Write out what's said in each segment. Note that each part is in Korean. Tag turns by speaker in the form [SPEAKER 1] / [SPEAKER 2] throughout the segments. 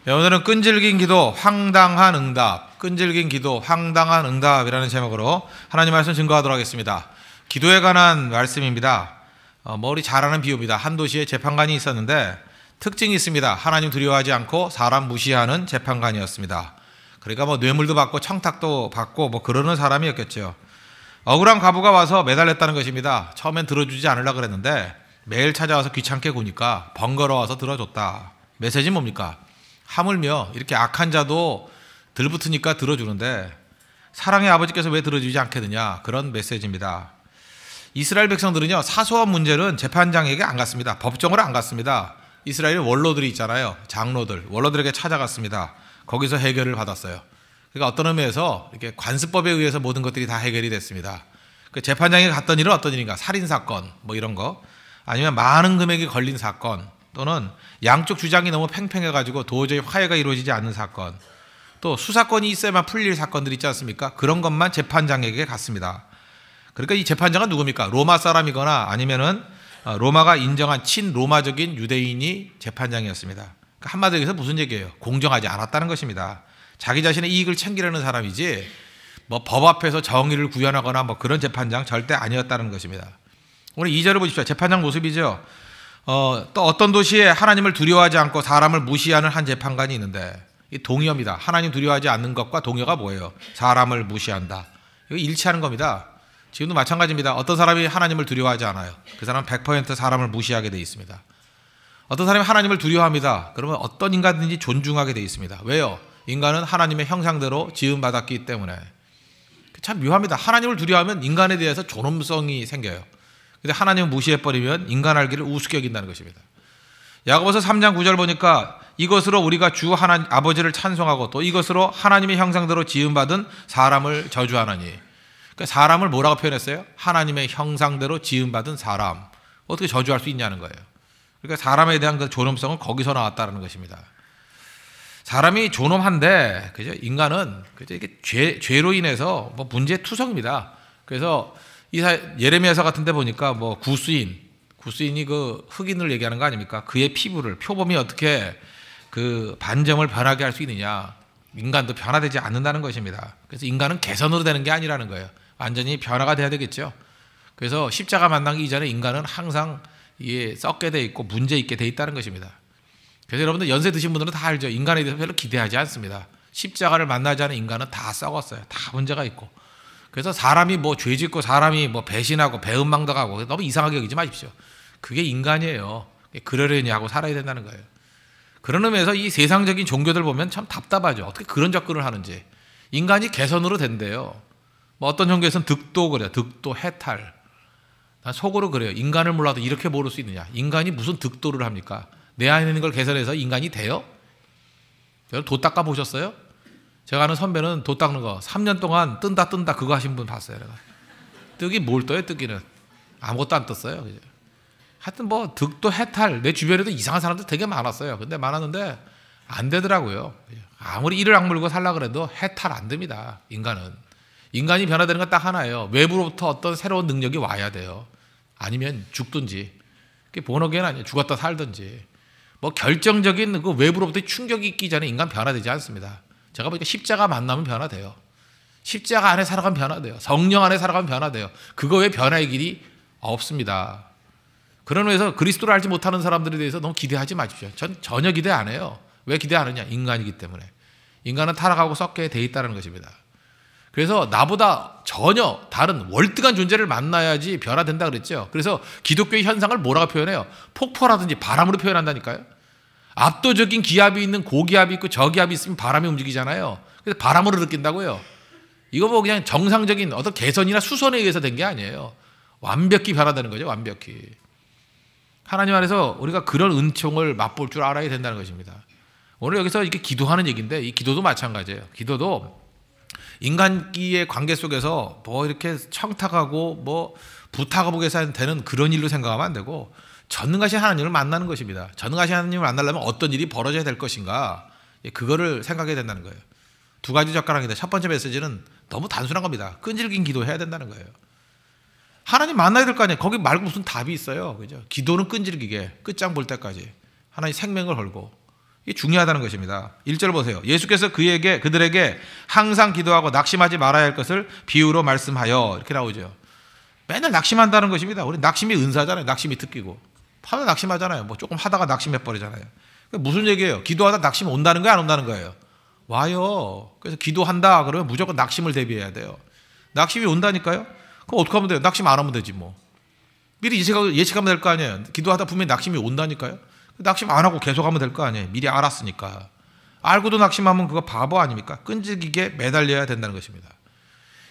[SPEAKER 1] 네, 오늘은 끈질긴 기도, 황당한 응답, 끈질긴 기도, 황당한 응답이라는 제목으로 하나님 말씀 증거하도록 하겠습니다. 기도에 관한 말씀입니다. 우리 잘 아는 비유입니다. 한 도시에 재판관이 있었는데 특징이 있습니다. 하나님 두려워하지 않고 사람 무시하는 재판관이었습니다. 그러니까 뇌물도 받고 청탁도 받고 그러는 사람이었겠죠. 억울한 과부가 와서 매달렸다는 것입니다. 처음엔 들어주지 않으려고 그랬는데 매일 찾아와서 귀찮게 구니까 번거로워서 들어줬다. 메시지는 뭡니까? 하물며 이렇게 악한 자도 들붙으니까 들어주는데 사랑의 아버지께서 왜 들어주지 않겠느냐, 그런 메시지입니다. 이스라엘 백성들은요, 사소한 문제는 재판장에게 안 갔습니다. 법정으로 안 갔습니다. 이스라엘 원로들이 있잖아요. 장로들, 원로들에게 찾아갔습니다. 거기서 해결을 받았어요. 그러니까 어떤 의미에서 이렇게 관습법에 의해서 모든 것들이 다 해결이 됐습니다. 그 재판장에 갔던 일은 어떤 일인가? 살인사건 이런 거, 아니면 많은 금액이 걸린 사건, 또는 양쪽 주장이 너무 팽팽해가지고 도저히 화해가 이루어지지 않는 사건, 또 수사권이 있어야만 풀릴 사건들 있지 않습니까? 그런 것만 재판장에게 갔습니다. 그러니까 이 재판장은 누굽니까? 로마 사람이거나 아니면은 로마가 인정한 친로마적인 유대인이 재판장이었습니다. 그러니까 한마디로 해서 무슨 얘기예요? 공정하지 않았다는 것입니다. 자기 자신의 이익을 챙기려는 사람이지 법 앞에서 정의를 구현하거나 그런 재판장 절대 아니었다는 것입니다. 오늘 2절을 보십시오. 재판장 모습이죠. 또 어떤 도시에 하나님을 두려워하지 않고 사람을 무시하는 한 재판관이 있는데, 이 동의어입니다. 하나님 두려워하지 않는 것과 동의어가 뭐예요? 사람을 무시한다. 이거 일치하는 겁니다. 지금도 마찬가지입니다. 어떤 사람이 하나님을 두려워하지 않아요. 그 사람은 100% 사람을 무시하게 되어 있습니다. 어떤 사람이 하나님을 두려워합니다. 그러면 어떤 인간든지 존중하게 되어 있습니다. 왜요? 인간은 하나님의 형상대로 지음받았기 때문에. 참 묘합니다. 하나님을 두려워하면 인간에 대해서 존엄성이 생겨요. 근데 하나님을 무시해버리면 인간 알기를 우습게 여긴다는 것입니다. 야고보서 3장 9절 보니까 이것으로 우리가 주 하나님 아버지를 찬송하고 또 이것으로 하나님의 형상대로 지음받은 사람을 저주하나니. 그러니까 사람을 뭐라고 표현했어요? 하나님의 형상대로 지음받은 사람. 어떻게 저주할 수 있냐는 거예요. 그러니까 사람에 대한 그 존엄성은 거기서 나왔다는 것입니다. 사람이 존엄한데, 그죠? 인간은 그죠? 이게 죄로 인해서 문제투성입니다. 그래서 예레미야서 같은 데 보니까 구스인이 그 흑인을 얘기하는 거 아닙니까? 그의 피부를, 표범이 어떻게 그 반점을 변하게 할 수 있느냐. 인간도 변화되지 않는다는 것입니다. 그래서 인간은 개선으로 되는 게 아니라는 거예요. 완전히 변화가 돼야 되겠죠. 그래서 십자가 만나기 이전에 인간은 항상 썩게 돼 있고 문제 있게 돼 있다는 것입니다. 그래서 여러분들 연세 드신 분들은 다 알죠. 인간에 대해서 별로 기대하지 않습니다. 십자가를 만나지 않은 인간은 다 썩었어요. 다 문제가 있고. 그래서 사람이 죄 짓고 사람이 배신하고 배은망덕하고 너무 이상하게 여기지 마십시오. 그게 인간이에요. 그러려니 하고 살아야 된다는 거예요. 그런 의미에서 이 세상적인 종교들 보면 참 답답하죠. 어떻게 그런 접근을 하는지. 인간이 개선으로 된대요. 어떤 종교에서는 득도 그래요. 득도, 해탈. 난 속으로 그래요. 인간을 몰라도 이렇게 모를 수 있느냐. 인간이 무슨 득도를 합니까? 내 안에 있는 걸 개선해서 인간이 돼요? 여러분 도 닦아 보셨어요? 제가 아는 선배는 도 닦는 거 3년 동안 뜬다 그거 하신 분 봤어요. 내가. 뜨기 뭘 떠요? 뜨기는 아무것도 안 떴어요. 그죠? 하여튼 득도, 해탈. 내 주변에도 이상한 사람들 되게 많았어요. 근데 많았는데 안 되더라고요. 아무리 이를 악물고 살려고 해도 해탈 안 됩니다. 인간이 변화되는 건 딱 하나예요. 외부로부터 어떤 새로운 능력이 와야 돼요. 아니면 죽든지. 그게 본어계는 아니에요. 죽었다 살든지. 결정적인 그 외부로부터 충격이 있기 전에 인간 변화되지 않습니다. 제가 보니까 십자가 만나면 변화돼요. 십자가 안에 살아가면 변화돼요. 성령 안에 살아가면 변화돼요. 그거 외에 변화의 길이 없습니다. 그런 의미에서 그리스도를 알지 못하는 사람들에 대해서 너무 기대하지 마십시오. 전 전혀 기대 안 해요. 왜 기대 안 하냐? 인간이기 때문에. 인간은 타락하고 썩게 돼 있다는 것입니다. 그래서 나보다 전혀 다른 월등한 존재를 만나야지 변화된다 그랬죠. 그래서 기독교의 현상을 뭐라고 표현해요? 폭포라든지 바람으로 표현한다니까요. 압도적인 기압이 있는 고기압이 있고 저기압이 있으면 바람이 움직이잖아요. 그래서 바람으로 느낀다고요. 이거 그냥 정상적인 어떤 개선이나 수선에 의해서 된 게 아니에요. 완벽히 변화되는 거죠. 완벽히. 하나님 안에서 우리가 그런 은총을 맛볼 줄 알아야 된다는 것입니다. 오늘 여기서 이렇게 기도하는 얘기인데 이 기도도 마찬가지예요. 기도도 인간끼의 관계 속에서 이렇게 청탁하고 부탁하고 해서 되는 그런 일로 생각하면 안 되고 전능하신 하나님을 만나는 것입니다. 전능하신 하나님을 만나려면 어떤 일이 벌어져야 될 것인가, 그거를 생각해야 된다는 거예요. 두 가지 젓가락인데 첫 번째 메시지는 너무 단순한 겁니다. 끈질긴 기도해야 된다는 거예요. 하나님 만나야 될 거 아니에요. 거기 말고 무슨 답이 있어요. 그죠? 기도는 끈질기게 끝장 볼 때까지 하나님 생명을 걸고 이게 중요하다는 것입니다. 1절 보세요. 예수께서 그들에게 항상 기도하고 낙심하지 말아야 할 것을 비유로 말씀하여, 이렇게 나오죠. 맨날 낙심한다는 것입니다. 우리 낙심이 은사잖아요. 낙심이 특기고. 하다 낙심하잖아요. 뭐 조금 하다가 낙심해 버리잖아요. 무슨 얘기예요? 기도하다 낙심 온다는 거예요? 안 온다는 거예요? 와요. 그래서 기도한다 그러면 무조건 낙심을 대비해야 돼요. 낙심이 온다니까요? 그럼 어떻게 하면 돼요? 낙심 안 하면 되지 뭐. 미리 예측하면 될 거 아니에요. 기도하다 분명히 낙심이 온다니까요. 낙심 안 하고 계속 하면 될 거 아니에요. 미리 알았으니까. 알고도 낙심하면 그거 바보 아닙니까? 끈질기게 매달려야 된다는 것입니다.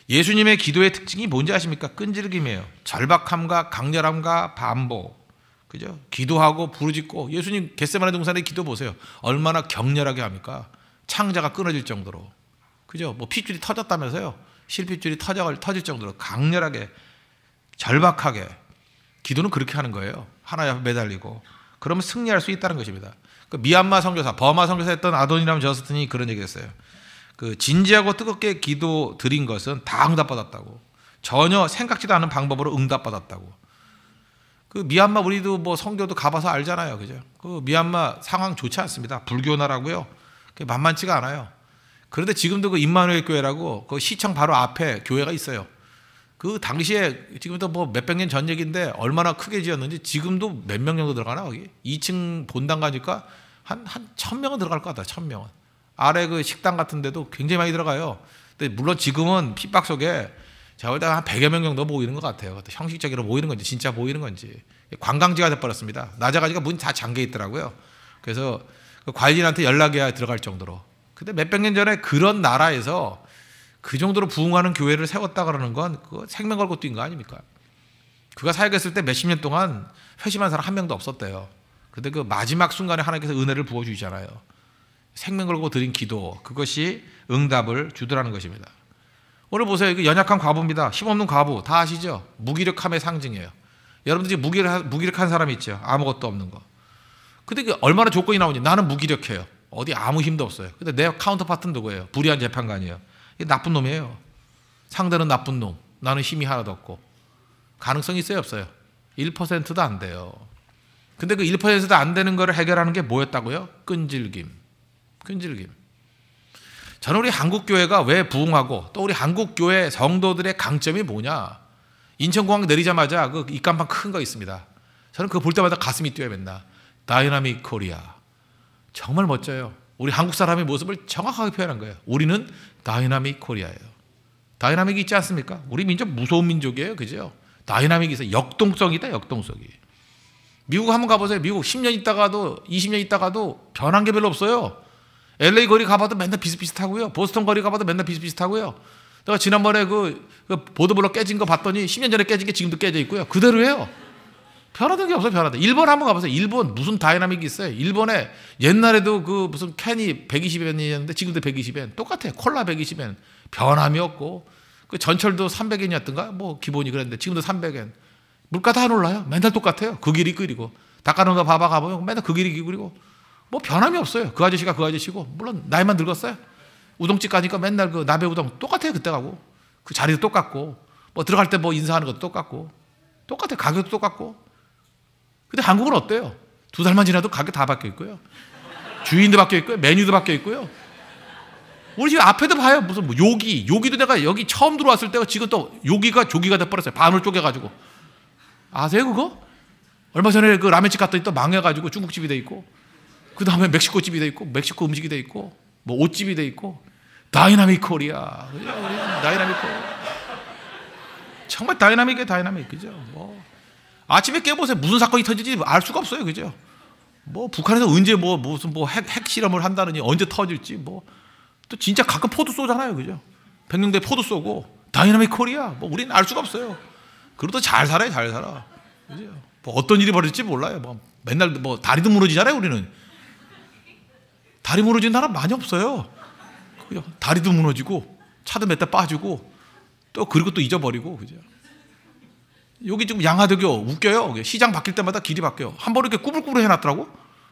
[SPEAKER 1] 예수님의 기도의 특징이 뭔지 아십니까? 끈질김이에요. 절박함과 강렬함과 반복. 그죠? 기도하고 부르짖고, 예수님 겟세마네 동산의 기도 보세요. 얼마나 격렬하게 합니까? 창자가 끊어질 정도로. 그죠? 뭐 핏줄이 터졌다면서요. 실핏줄이 터질 정도로 강렬하게, 절박하게. 기도는 그렇게 하는 거예요. 하나에 매달리고. 그러면 승리할 수 있다는 것입니다. 그 미얀마 선교사, 버마 선교사 했던 아도니람 저스틴이 그런 얘기했어요. 그 진지하고 뜨겁게 기도 드린 것은 다 응답받았다고. 전혀 생각지도 않은 방법으로 응답받았다고. 그 미얀마 우리도 뭐 선교도 가봐서 알잖아요. 그죠? 그 미얀마 상황 좋지 않습니다. 불교 나라고요. 만만치가 않아요. 그런데 지금도 그 임마누엘 교회라고 그 시청 바로 앞에 교회가 있어요. 그 당시에 지금부터 뭐 몇백 년 전 얘기인데 얼마나 크게 지었는지 지금도 몇 명 정도 들어가나 거기? 2층 본당 가니까 한 1000명은 들어갈 것 같다. 1000명은. 아래 그 식당 같은 데도 굉장히 많이 들어가요. 근데 물론 지금은 핍박 속에 제가 볼 때 한 100여 명 정도 모이는 것 같아요. 형식적으로 모이는 건지 진짜 모이는 건지. 관광지가 돼버렸습니다. 낮아가지고 문 다 잠겨 있더라고요. 그래서 그 관리인한테 연락해야 들어갈 정도로. 근데 몇백 년 전에 그런 나라에서 그 정도로 부흥하는 교회를 세웠다 그러는 건 그거 생명 걸고 뛴 거 아닙니까? 그가 사역했을 때 몇십 년 동안 회심한 사람 한 명도 없었대요. 근데 그 마지막 순간에 하나님께서 은혜를 부어주시잖아요. 생명 걸고 드린 기도, 그것이 응답을 주더라는 것입니다. 오늘 보세요. 이거 연약한 과부입니다. 힘없는 과부. 다 아시죠? 무기력함의 상징이에요. 여러분들이 무기력한 사람이 있죠. 아무것도 없는 거. 근데 얼마나 조건이 나오니? 나는 무기력해요. 어디 아무 힘도 없어요. 근데 내 카운터파트는 누구예요? 불의한 재판관이에요. 이게 나쁜 놈이에요. 상대는 나쁜 놈. 나는 힘이 하나도 없고. 가능성이 있어요? 없어요? 1%도 안 돼요. 근데 그 1%도 안 되는 거를 해결하는 게 뭐였다고요? 끈질김. 저는 우리 한국교회가 왜 부흥하고 또 우리 한국교회 성도들의 강점이 뭐냐? 인천공항 내리자마자 그 입간판 큰 거 있습니다. 저는 그거 볼 때마다 가슴이 뛰어요. 맨날. 다이나믹 코리아. 정말 멋져요. 우리 한국 사람의 모습을 정확하게 표현한 거예요. 우리는 다이나믹 코리아예요. 다이나믹이 있지 않습니까? 우리 민족 무서운 민족이에요. 그죠? 다이나믹이 있어요. 역동성이 있다. 역동성이. 미국 한번 가보세요. 미국 10년 있다가도 20년 있다가도 변한 게 별로 없어요. LA 거리 가봐도 맨날 비슷비슷하고요. 보스턴 거리 가봐도 맨날 비슷비슷하고요. 내가 지난번에 그 보도블럭 깨진 거 봤더니 10년 전에 깨진 게 지금도 깨져 있고요. 그대로예요. 변화된 게 없어요. 변화된. 일본 한번 가보세요. 일본 무슨 다이나믹이 있어요. 일본에 옛날에도 그 무슨 캔이 120엔이었는데 지금도 120엔. 똑같아요. 콜라 120엔. 변함이 없고 그 전철도 300엔이었던가 뭐 기본이 그랬는데 지금도 300엔. 물가 다 안 올라요. 맨날 똑같아요. 그 길이 끓이고. 닭가슴살 봐봐 가보면 맨날 그 길이 끓이고. 뭐 변함이 없어요. 그 아저씨가 그 아저씨고. 물론 나이만 늙었어요. 우동집 가니까 맨날 그 나베 우동 똑같아요. 그때 가고. 그 자리도 똑같고. 뭐 들어갈 때 뭐 인사하는 것도 똑같고. 똑같아요. 가격도 똑같고. 근데 한국은 어때요? 2달만 지나도 가격 다 바뀌어 있고요. 주인도 바뀌어 있고요. 메뉴도 바뀌어 있고요. 우리 지금 앞에도 봐요. 무슨 뭐 요기도 내가 여기 처음 들어왔을 때가 지금 또 요기가 조기가 돼버렸어요. 반을 쪼개가지고. 아세요 그거? 얼마 전에 그 라면집 갔더니 또 망해가지고 중국집이 돼 있고 그 다음에 멕시코집이 돼 있고 멕시코 음식이 돼 있고 뭐 옷집이 돼 있고 다이나믹 코리아. 그죠? 다이나믹 코리아. 정말 다이나믹이에요. 다이나믹. 그죠? 뭐 아침에 깨보세요. 무슨 사건이 터질지 알 수가 없어요. 그죠? 뭐 북한에서 언제 뭐 무슨 뭐 핵 실험을 한다느니 언제 터질지 뭐 또 진짜 가끔 포도 쏘잖아요. 그죠? 백령대 포도 쏘고 다이나믹 코리아. 뭐 우리는 알 수가 없어요. 그래도 잘 살아요. 잘 살아. 그죠? 뭐 어떤 일이 벌어질지 몰라요. 뭐 맨날 뭐 다리도 무너지잖아요. 우리는. 다리 무너진 사람 많이 없어요. 그죠? 다리도 무너지고 차도 몇 대 빠지고 또 그리고 또 잊어버리고. 그죠? 여기 지금 양화대교 웃겨요. 시장 바뀔 때마다 길이 바뀌어요. 한 번 이렇게 꾸불꾸불 해놨더라고.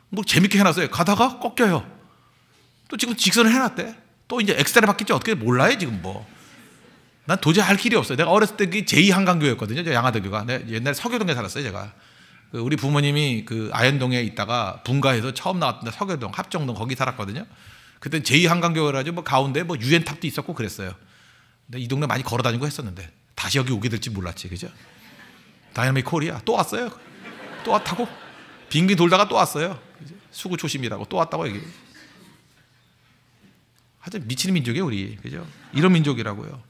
[SPEAKER 1] 뭐 재밌게 해놨어요. 가다가 꺾여요. 또 지금 직선을 해놨대. 또 이제 엑스테레 바뀔지 어떻게 몰라요 지금 뭐. 난 도저히 할 길이 없어요. 내가 어렸을 때 그 제2한강교였거든요. 저 양화대교가. 내가 옛날에 서교동에 살았어요. 제가. 우리 부모님이 그 아현동에 있다가 분가해서 처음 나왔던 데 서교동, 합정동 거기 살았거든요. 그때 제2한강교회라 가지고 뭐 가운데 뭐 유엔탑도 있었고 그랬어요. 근데 이 동네 많이 걸어다니고 했었는데 다시 여기 오게 될지 몰랐지, 그죠? 다이나믹 코리아 또 왔어요. 또 왔다고 빙빙 돌다가 또 왔어요. 수구 초심이라고 또 왔다고 여기. 하여튼 미치는 민족이에요 우리, 그죠? 이런 민족이라고요.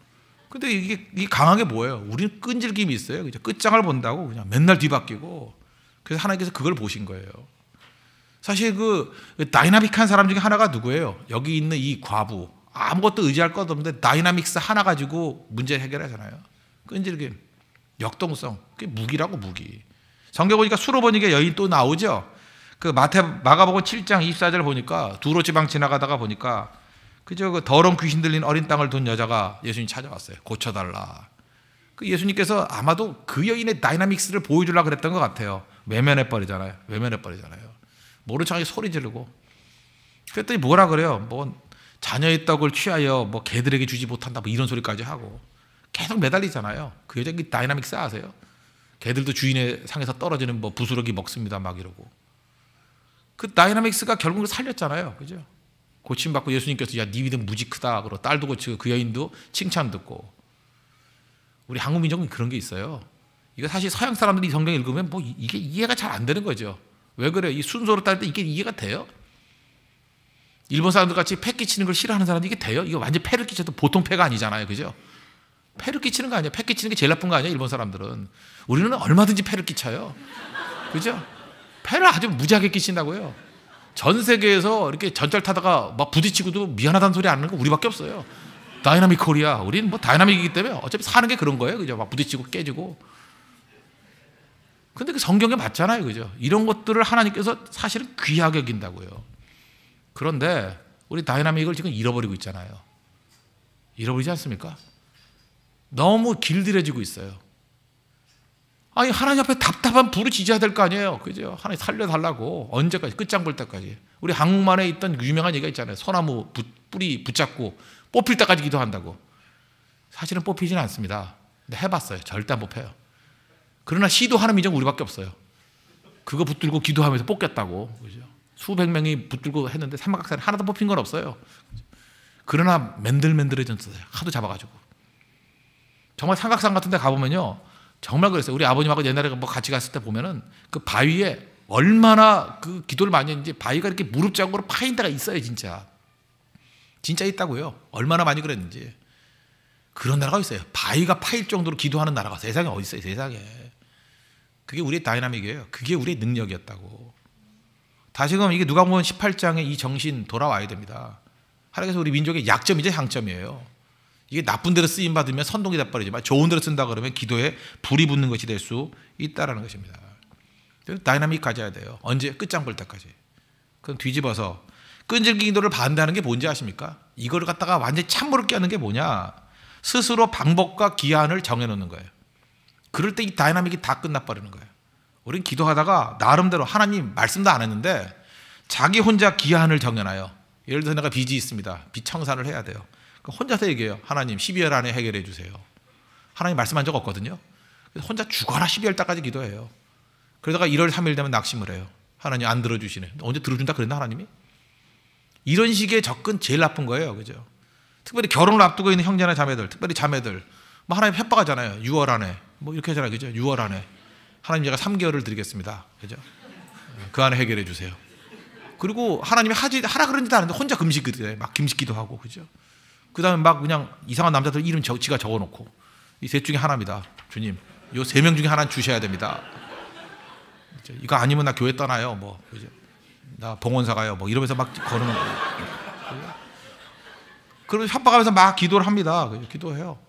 [SPEAKER 1] 근데 이게 강한 게 뭐예요? 우리는 끈질김이 있어요, 그죠? 끝장을 본다고 그냥 맨날 뒤바뀌고. 그래서 하나님께서 그걸 보신 거예요. 사실 그 다이나믹한 사람 중에 하나가 누구예요? 여기 있는 이 과부, 아무것도 의지할 것 없는데 다이나믹스 하나 가지고 문제 해결하잖아요. 끈질김, 역동성, 그게 무기라고, 무기. 성경 보니까 수로보니까 여인 또 나오죠. 그 마가복음 7장 24절 보니까 두로 지방 지나가다가 보니까 그저 그 더러운 귀신 들린 어린 땅을 둔 여자가 예수님 찾아왔어요. 고쳐달라. 그 예수님께서 아마도 그 여인의 다이나믹스를 보여주려고 그랬던 것 같아요. 외면해 버리잖아요. 모른 척하게 소리 지르고. 그랬더니 뭐라 그래요? 뭐 자녀의 떡을 취하여 뭐 개들에게 주지 못한다, 뭐 이런 소리까지 하고 계속 매달리잖아요. 그 여자 그 다이나믹스 아세요? 개들도 주인의 상에서 떨어지는 뭐 부스러기 먹습니다, 막 이러고. 그 다이나믹스가 결국은 살렸잖아요, 그죠? 고침받고 예수님께서 야, 네 믿음 무지 크다 그러고 딸도 고치고 그 여인도 칭찬 듣고. 우리 한국 민족은 그런 게 있어요. 이거 사실 서양 사람들이 성경 읽으면 뭐 이게 이해가 잘 안 되는 거죠. 왜 그래요? 이 순서로 따를 때 이게 이해가 돼요? 일본 사람들 같이 패 끼치는 걸 싫어하는 사람들 이게 돼요? 이거 완전 패를 끼쳐도 보통 패가 아니잖아요, 그죠? 패를 끼치는 거 아니에요. 패 끼치는 게 제일 나쁜 거 아니에요, 일본 사람들은. 우리는 얼마든지 패를 끼쳐요, 그죠? 패를 아주 무지하게 끼친다고요. 전 세계에서 이렇게 전철 타다가 막 부딪히고도 미안하다는 소리 안 하는 거 우리밖에 없어요. 다이나믹 코리아. 우리는 뭐 다이나믹이기 때문에 어차피 사는 게 그런 거예요, 그죠? 막 부딪히고 깨지고. 근데 그 성경에 맞잖아요, 그죠? 이런 것들을 하나님께서 사실은 귀하게 여긴다고요. 그런데 우리 다이나믹을 지금 잃어버리고 있잖아요. 잃어버리지 않습니까? 너무 길들여지고 있어요. 아니, 하나님 앞에 답답한 불을 지져야 될 거 아니에요, 그죠? 하나님 살려달라고. 언제까지? 끝장 볼 때까지. 우리 한국만에 있던 유명한 얘기가 있잖아요. 소나무 뿌리 붙잡고 뽑힐 때까지 기도한다고. 사실은 뽑히지는 않습니다. 근데 해봤어요. 절대 안 뽑혀요. 그러나 시도하는 민족은 우리밖에 없어요. 그거 붙들고 기도하면서 뽑겠다고, 그죠? 수백 명이 붙들고 했는데 삼각산에 하나도 뽑힌 건 없어요. 그러나 맨들맨들해졌어요. 하도 잡아가지고. 정말 삼각산 같은 데 가보면요, 정말 그랬어요. 우리 아버님하고 옛날에 뭐 같이 갔을 때 보면은 그 바위에 얼마나 그 기도를 많이 했는지 바위가 이렇게 무릎 자국으로 파인 데가 있어요, 진짜. 진짜 있다고요. 얼마나 많이 그랬는지. 그런 나라가 있어요. 바위가 파일 정도로 기도하는 나라가 세상에 어디 있어요, 세상에. 그게 우리의 다이나믹이에요. 그게 우리의 능력이었다고. 다시금 이게 누가복음 18장의 이 정신 돌아와야 됩니다. 하나님께서 우리 민족의 약점이자 장점이에요. 이게 나쁜 데로 쓰임 받으면 선동이 돼버리지만 좋은 데로 쓴다 그러면 기도에 불이 붙는 것이 될 수 있다라는 것입니다. 다이나믹 가져야 돼요. 언제? 끝장 볼 때까지. 그럼 뒤집어서 끈질긴 기도를 반대하는 게 뭔지 아십니까? 이거를 갖다가 완전히 찬물을 끼얹는 게 뭐냐? 스스로 방법과 기한을 정해놓는 거예요. 그럴 때 이 다이나믹이 다 끝나버리는 거예요. 우린 기도하다가 나름대로 하나님 말씀도 안 했는데 자기 혼자 기한을 정해놔요. 예를 들어서 내가 빚이 있습니다. 빚 청산을 해야 돼요. 혼자서 얘기해요. 하나님 12월 안에 해결해 주세요. 하나님 말씀한 적 없거든요. 그래서 혼자 죽어라 12월 달까지 기도해요. 그러다가 1월 3일 되면 낙심을 해요. 하나님 안 들어주시네. 언제 들어준다 그랬나 하나님이? 이런 식의 접근 제일 나쁜 거예요, 그죠? 특별히 결혼을 앞두고 있는 형제나 자매들, 특별히 자매들, 뭐 하나님 협박하잖아요. 6월 안에 뭐 이렇게 하잖아요, 그죠? 6월 안에 하나님 제가 3개월을 드리겠습니다, 그죠? 그 안에 해결해 주세요. 그리고 하나님이 하라 그런지도 않은데 혼자 금식기도해, 막 금식기도 하고, 그죠? 그 다음에 막 그냥 이상한 남자들 이름 지가 적어놓고 이 셋 중에 하나입니다, 주님. 요 3명 중에 하나는 주셔야 됩니다. 그죠? 이거 아니면 나 교회 떠나요, 뭐, 그죠? 나 봉헌사 가요, 뭐 이러면서 막 거는 거예요. 그러면 협박하면서 막 기도를 합니다. 그죠? 기도해요.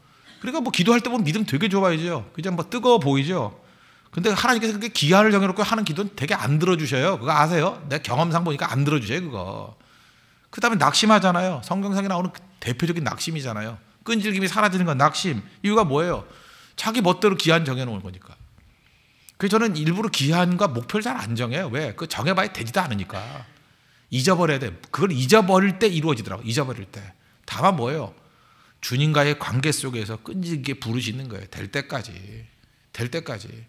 [SPEAKER 1] 그러니까 뭐 기도할 때 보면 믿음 되게 좋아지죠. 그죠? 뭐 뜨거워 보이죠. 근데 하나님께서 그렇게 기한을 정해놓고 하는 기도는 되게 안 들어주셔요. 그거 아세요? 내 경험상 보니까 안 들어주셔요, 그거. 그 다음에 낙심하잖아요. 성경상에 나오는 대표적인 낙심이잖아요. 끈질김이 사라지는 건 낙심. 이유가 뭐예요? 자기 멋대로 기한 정해놓은 거니까. 그래서 저는 일부러 기한과 목표를 잘 안 정해요. 왜? 그 정해봐야 되지도 않으니까. 잊어버려야 돼. 그걸 잊어버릴 때 이루어지더라고요. 잊어버릴 때. 다만 뭐예요? 주님과의 관계 속에서 끈질기게 부르짖는 거예요. 될 때까지. 될 때까지.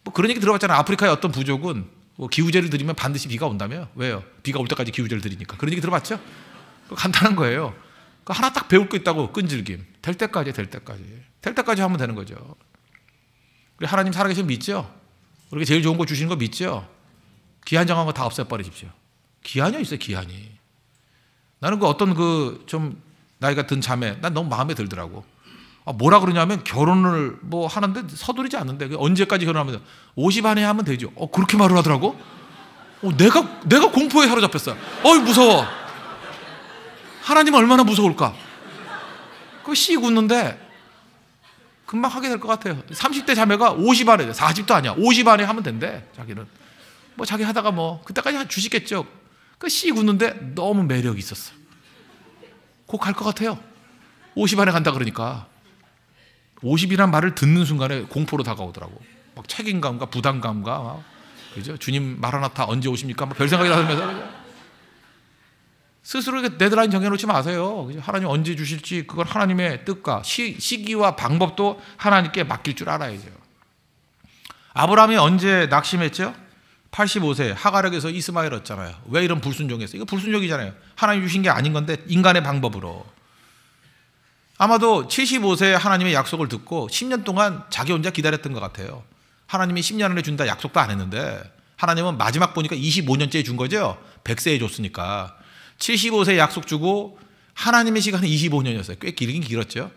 [SPEAKER 1] 뭐 그런 얘기 들어봤잖아요. 아프리카의 어떤 부족은 뭐 기우제를 드리면 반드시 비가 온다며. 왜요? 비가 올 때까지 기우제를 드리니까. 그런 얘기 들어봤죠? 간단한 거예요. 하나 딱 배울 거 있다고. 끈질김. 될 때까지 하면 되는 거죠. 우리 하나님 살아계시면 믿죠? 우리가 제일 좋은 거 주시는 거 믿죠? 기한 정한 거 다 없애버리십시오. 기한이 있어요, 기한이. 나는 그 어떤 좀 나이가 든 자매, 난 너무 마음에 들더라고. 뭐라 그러냐면 결혼을 뭐 하는데 서두르지 않는데 언제까지 결혼하면 50 안에 하면 되죠. 그렇게 말을 하더라고. 내가 공포에 사로잡혔어. 무서워. 하나님은 얼마나 무서울까? 씩 웃는데 금방 하게 될 것 같아요. 30대 자매가 50 안에, 40도 아니야. 50 안에 하면 된대, 자기는. 뭐 자기 하다가 뭐, 그때까지 주시겠죠. 씩 웃는데 너무 매력이 있었어. 곧 갈 것 같아요. 50 안에 간다 그러니까. 50이란 말을 듣는 순간에 공포로 다가오더라고. 막 책임감과 부담감과, 그죠? 주님 마라나타 언제 오십니까? 별 생각이 나면서. 스스로 데드라인 정해놓지 마세요. 하나님 언제 주실지 그건 하나님의 뜻과 시기와 방법도 하나님께 맡길 줄 알아야죠. 아브라함이 언제 낙심했죠? 85세 하갈에게서 이스마엘 얻잖아요. 왜 이런 불순종했어요? 이거 불순종이잖아요. 하나님 주신 게 아닌 건데 인간의 방법으로. 아마도 75세에 하나님의 약속을 듣고 10년 동안 자기 혼자 기다렸던 것 같아요. 하나님이 10년 안에 준다 약속도 안 했는데 하나님은 마지막 보니까 25년째에 준 거죠. 100세에 줬으니까. 75세 약속 주고 하나님의 시간은 25년이었어요. 꽤 길긴 길었죠.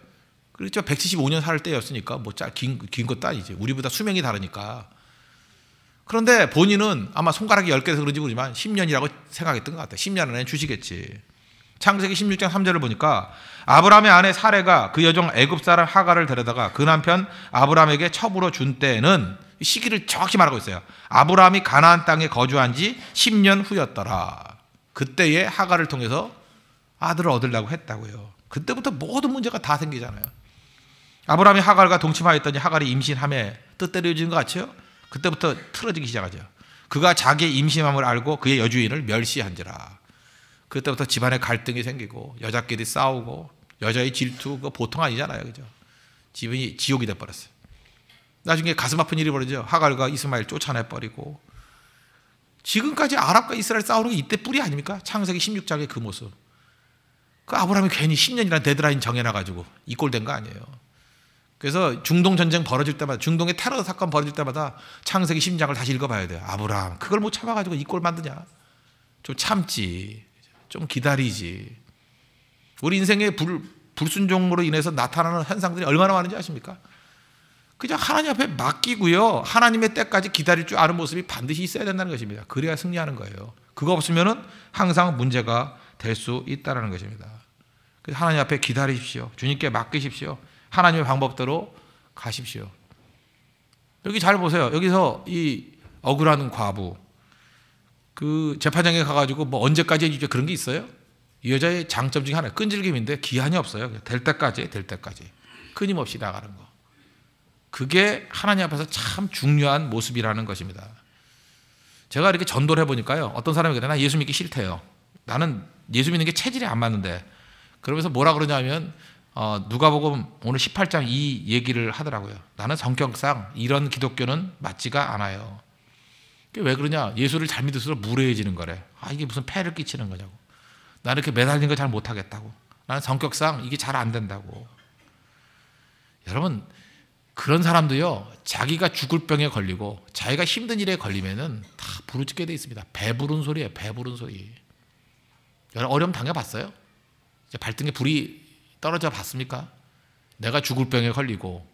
[SPEAKER 1] 그렇죠. 175년 살 때였으니까 뭐 긴 것도 아니지. 우리보다 수명이 다르니까. 그런데 본인은 아마 손가락이 10개에서 그런지 모르지만 10년이라고 생각했던 것 같아요. 10년 안에 주시겠지. 창세기 16장 3절을 보니까 아브라함의 아내 사레가 그 여종 애굽 사람 하갈을 데려다가 그 남편 아브라함에게 첩으로 준 때는 시기를 정확히 말하고 있어요. 아브라함이 가나안 땅에 거주한 지 10년 후였더라. 그때에 하갈을 통해서 아들을 얻으려고 했다고요. 그때부터 모든 문제가 다 생기잖아요. 아브라함이 하갈과 동침하였더니 하갈이 임신함에 뜻대로 이루어진 것 같죠? 그때부터 틀어지기 시작하죠. 그가 자기의 임신함을 알고 그의 여주인을 멸시한지라. 그때부터 집안에 갈등이 생기고 여자끼리 싸우고 여자의 질투 그거 보통 아니잖아요. 그죠? 집이 지옥이 돼버렸어요. 나중에 가슴 아픈 일이 벌어지죠. 하갈과 이스마엘 쫓아내버리고 지금까지 아랍과 이스라엘 싸우는 게 이때 뿌리 아닙니까? 창세기 16장의 그 모습. 그 아브라함이 괜히 10년이라는 데드라인 정해놔가지고 이 꼴 된 거 아니에요. 그래서 중동 전쟁 벌어질 때마다 중동의 테러 사건 벌어질 때마다 창세기 10장을 다시 읽어봐야 돼요. 아브라함 그걸 못 참아가지고 이 꼴 만드냐. 좀 참지. 좀 기다리지. 우리 인생의 불순종으로 인해서 나타나는 현상들이 얼마나 많은지 아십니까? 그냥 하나님 앞에 맡기고요. 하나님의 때까지 기다릴 줄 아는 모습이 반드시 있어야 된다는 것입니다. 그래야 승리하는 거예요. 그거 없으면 항상 문제가 될 수 있다는 것입니다. 그래서 하나님 앞에 기다리십시오. 주님께 맡기십시오. 하나님의 방법대로 가십시오. 여기 잘 보세요. 여기서 이 억울한 과부 그 재판장에 가가지고 뭐 언제까지 해주죠 그런 게 있어요? 이 여자의 장점 중에 하나 끈질김인데 기한이 없어요. 될 때까지 끊임없이 나가는 거. 그게 하나님 앞에서 참 중요한 모습이라는 것입니다. 제가 이렇게 전도를 해보니까요. 어떤 사람이 그래, 나 예수 믿기 싫대요. 나는 예수 믿는 게 체질이 안 맞는데. 그러면서 뭐라 그러냐면 누가복음 오늘 18장 이 얘기를 하더라고요. 나는 성격상 이런 기독교는 맞지가 않아요. 왜 그러냐? 예수를 잘 믿을수록 무례해지는 거래. 이게 무슨 폐를 끼치는 거냐고. 나는 이렇게 매달리는 거 잘 못하겠다고. 나는 성격상 이게 잘 안 된다고. 여러분 그런 사람도요, 자기가 죽을 병에 걸리고 자기가 힘든 일에 걸리면은 다 부르짖게 돼 있습니다. 배부른 소리예요, 배부른 소리. 여러분 어려움 당해봤어요? 이제 발등에 불이 떨어져 봤습니까? 내가 죽을 병에 걸리고,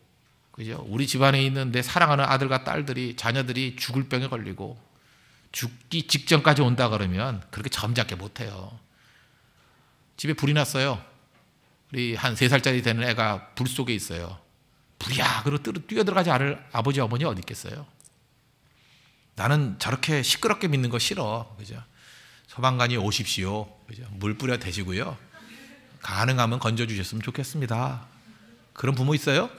[SPEAKER 1] 그죠? 우리 집안에 있는 내 사랑하는 아들과 딸들이, 자녀들이 죽을 병에 걸리고 죽기 직전까지 온다 그러면 그렇게 점잖게 못해요. 집에 불이 났어요. 우리 한 3살짜리 되는 애가 불 속에 있어요. 불이야! 그러고 뛰어들어가지 않을 아버지 어머니 어디 있겠어요? 나는 저렇게 시끄럽게 믿는 거 싫어. 그죠? 소방관이 오십시오. 그죠? 물 뿌려 대시고요. 가능하면 건져주셨으면 좋겠습니다. 그런 부모 있어요?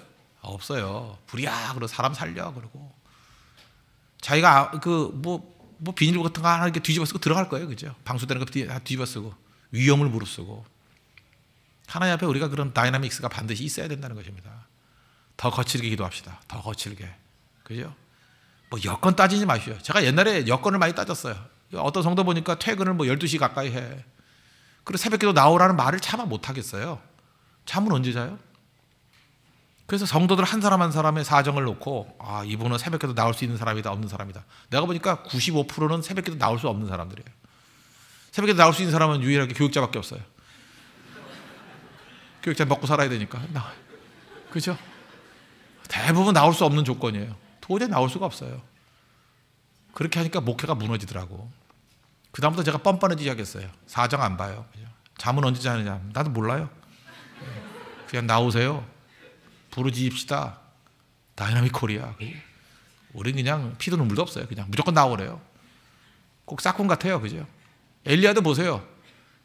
[SPEAKER 1] 없어요. 불이야! 그러고 사람 살려. 그러고. 자기가 뭐 비닐봉 같은 거 하나 이렇게 뒤집어 쓰고 들어갈 거예요. 그죠? 방수되는 거 뒤집어 쓰고. 위험을 무릅쓰고. 하나님 앞에 우리가 그런 다이나믹스가 반드시 있어야 된다는 것입니다. 더 거칠게 기도합시다. 더 거칠게. 그죠? 뭐 여건 따지지 마시오. 제가 옛날에 여건을 많이 따졌어요. 어떤 성도 보니까 퇴근을 뭐 12시 가까이 해. 그리고 새벽기도 나오라는 말을 차마 못하겠어요. 잠은 언제 자요? 그래서 성도들 한 사람 한 사람의 사정을 놓고 이분은 새벽기도 나올 수 있는 사람이다, 없는 사람이다. 내가 보니까 95%는 새벽기도 나올 수 없는 사람들이에요. 새벽기도 나올 수 있는 사람은 유일하게 교육자밖에 없어요. 교육자 먹고 살아야 되니까. 그죠? 대부분 나올 수 없는 조건이에요. 도저히 나올 수가 없어요. 그렇게 하니까 목회가 무너지더라고. 그 다음부터 제가 뻔뻔해지기 시작했어요. 사정 안 봐요. 잠은 언제 자느냐? 나도 몰라요. 그냥 나오세요. 부르짖읍시다. 다이나믹 코리아. 우린 그냥 피도 눈물도 없어요. 그냥 무조건 나오래요. 꼭 싹군 같아요. 그죠? 엘리야도 보세요.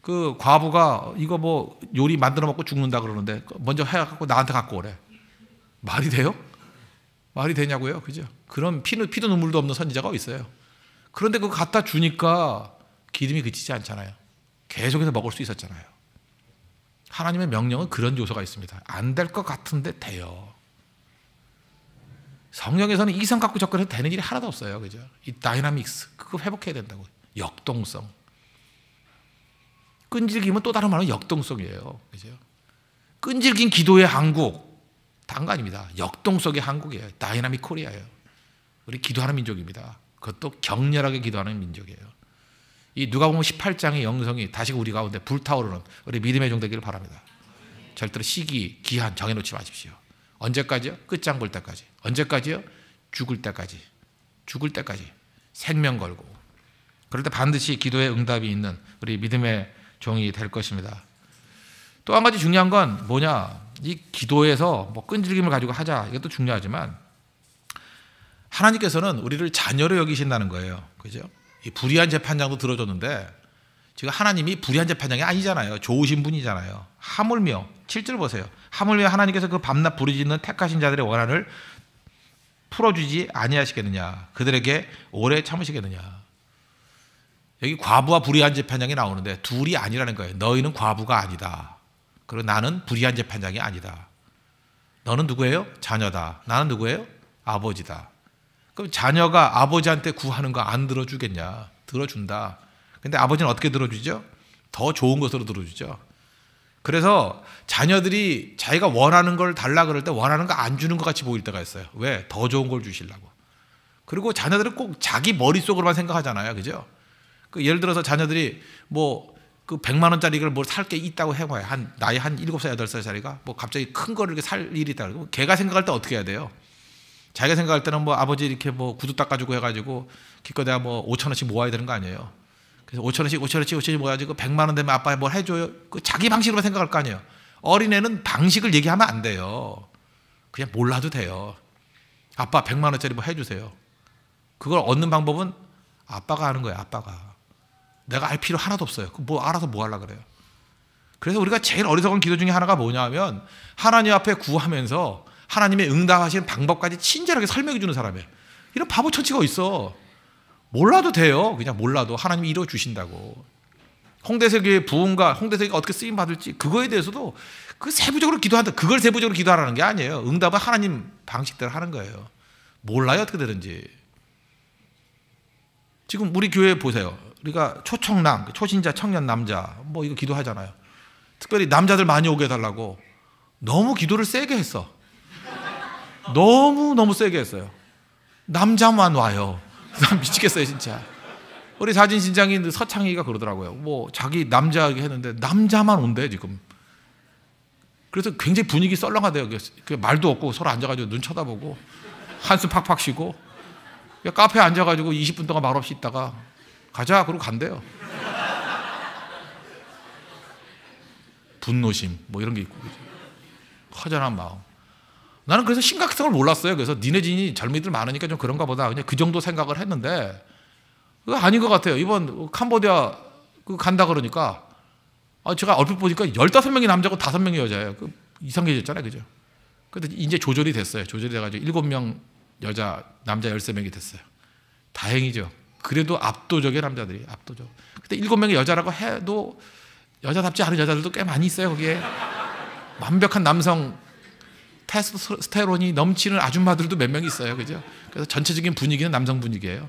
[SPEAKER 1] 그 과부가 이거 뭐 요리 만들어 먹고 죽는다 그러는데 먼저 해갖고 나한테 갖고 오래. 말이 돼요? 말이 되냐고요? 그죠? 그런 피도 눈물도 없는 선지자가 있어요. 그런데 그거 갖다 주니까 기름이 그치지 않잖아요. 계속해서 먹을 수 있었잖아요. 하나님의 명령은 그런 요소가 있습니다. 안 될 것 같은데 돼요. 성경에서는 이성 갖고 접근해도 되는 일이 하나도 없어요. 그죠? 이 다이나믹스, 그거 회복해야 된다고요. 역동성. 끈질김은 또 다른 말은 역동성이에요. 그죠? 끈질긴 기도의 한국. 다른 거 아닙니다. 역동성의 한국이에요. 다이나믹 코리아예요. 우리 기도하는 민족입니다. 그것도 격렬하게 기도하는 민족이에요. 이 누가복음 18장의 영성이 다시 우리 가운데 불타오르는 우리 믿음의 종 되기를 바랍니다. 절대로 시기, 기한 정해놓지 마십시오. 언제까지요? 끝장 볼 때까지. 언제까지요? 죽을 때까지. 죽을 때까지. 생명 걸고. 그럴 때 반드시 기도의 응답이 있는 우리 믿음의 종이 될 것입니다. 또 한 가지 중요한 건 뭐냐? 이 기도에서 뭐 끈질김을 가지고 하자. 이것도 중요하지만 하나님께서는 우리를 자녀로 여기신다는 거예요. 그죠? 이 불의한 재판장도 들어줬는데 지금 하나님이 불의한 재판장이 아니잖아요. 좋으신 분이잖아요. 하물며 7절 보세요. 하물며 하나님께서 그 밤낮 부르짖는 택하신 자들의 원한을 풀어주지 아니하시겠느냐. 그들에게 오래 참으시겠느냐. 여기 과부와 불의한 재판장이 나오는데 둘이 아니라는 거예요. 너희는 과부가 아니다. 그리고 나는 불의한 재판장이 아니다. 너는 누구예요? 자녀다. 나는 누구예요? 아버지다. 그럼 자녀가 아버지한테 구하는 거 안 들어주겠냐? 들어준다. 근데 아버지는 어떻게 들어주죠? 더 좋은 것으로 들어주죠. 그래서 자녀들이 자기가 원하는 걸 달라 그럴 때 원하는 거 안 주는 것 같이 보일 때가 있어요. 왜? 더 좋은 걸 주시려고. 그리고 자녀들은 꼭 자기 머릿속으로만 생각하잖아요. 그죠? 그 예를 들어서 자녀들이 뭐 그 100만 원짜리 이걸 뭘 살 게 있다고 해봐요. 나이 한 7살, 8살짜리가 뭐 갑자기 큰 거를 이렇게 살 일이 있다. 그러고 걔가 생각할 때 어떻게 해야 돼요? 자기가 생각할 때는 뭐 아버지 이렇게 뭐 구두 닦아주고 해가지고 기껏 내가 뭐 5천 원씩 모아야 되는 거 아니에요. 그래서 5천 원씩 모아가지고 100만 원 되면 아빠 뭘 해줘요. 그 자기 방식으로 생각할 거 아니에요. 어린애는 방식을 얘기하면 안 돼요. 그냥 몰라도 돼요. 아빠 100만 원짜리 뭐 해주세요. 그걸 얻는 방법은 아빠가 하는 거예요. 아빠가. 내가 알 필요 하나도 없어요. 뭐 알아서 뭐 하려고 그래요. 그래서 우리가 제일 어리석은 기도 중에 하나가 뭐냐면 하나님 앞에 구하면서 하나님의 응답하시는 방법까지 친절하게 설명해 주는 사람이에요. 이런 바보 처치가 있어. 몰라도 돼요. 그냥 몰라도 하나님이 이루어 주신다고. 홍대석의 부흥과 홍대석이가 어떻게 쓰임 받을지 그거에 대해서도 그 세부적으로 기도한다. 그걸 세부적으로 기도하라는 게 아니에요. 응답은 하나님 방식대로 하는 거예요. 몰라요 어떻게 되는지. 지금 우리 교회 보세요. 우리가 초청남, 초신자, 청년 남자 뭐 이거 기도하잖아요. 특별히 남자들 많이 오게 해달라고 너무 기도를 세게 했어. 너무 세게 했어요. 남자만 와요. 난 미치겠어요 진짜. 우리 사진신장인 서창희가 그러더라고요. 뭐 자기 남자 했는데 남자만 온대 지금. 그래서 굉장히 분위기 썰렁하대요. 말도 없고 서로 앉아가지고 눈 쳐다보고 한숨 팍팍 쉬고 카페에 앉아가지고 20분 동안 말없이 있다가 가자 그러고 간대요. 분노심 뭐 이런 게 있고 허전한 마음. 나는 그래서 심각성을 몰랐어요. 그래서 니네 진이 젊은이들 많으니까 좀 그런가 보다. 그냥 그 정도 생각을 했는데 그거 아닌 것 같아요. 이번 캄보디아 간다 그러니까 제가 얼핏 보니까 15명이 남자고 5명이 여자예요. 이상해졌잖아요. 그죠? 근데 이제 조절이 됐어요. 조절이 돼가지고 7명 여자, 남자 13명이 됐어요. 다행이죠. 그래도 압도적인 남자들이 압도적. 근데 7명의 여자라고 해도 여자답지 않은 여자들도 꽤 많이 있어요. 거기에 완벽한 남성 테스토스테론이 넘치는 아줌마들도 몇 명 있어요. 그죠? 그래서 전체적인 분위기는 남성 분위기예요.